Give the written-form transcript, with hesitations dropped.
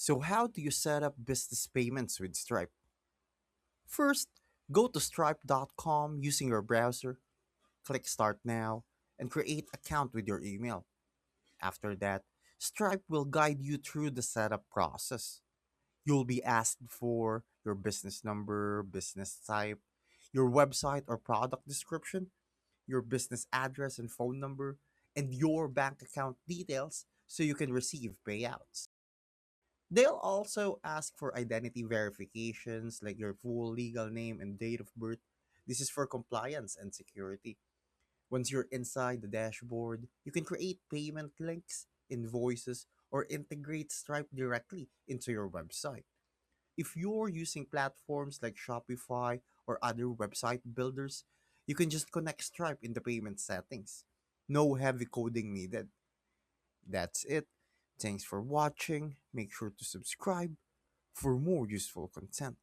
So, how do you set up business payments with Stripe? First, go to stripe.com using your browser, click Start Now, and create account with your email. After that, Stripe will guide you through the setup process. You'll be asked for your business number, business type, your website or product description, your business address and phone number, and your bank account details so you can receive payouts. They'll also ask for identity verifications like your full legal name and date of birth. This is for compliance and security. Once you're inside the dashboard, you can create payment links, invoices, or integrate Stripe directly into your website. If you're using platforms like Shopify or other website builders, you can just connect Stripe in the payment settings. No heavy coding needed. That's it. Thanks for watching. Make sure to subscribe for more useful content.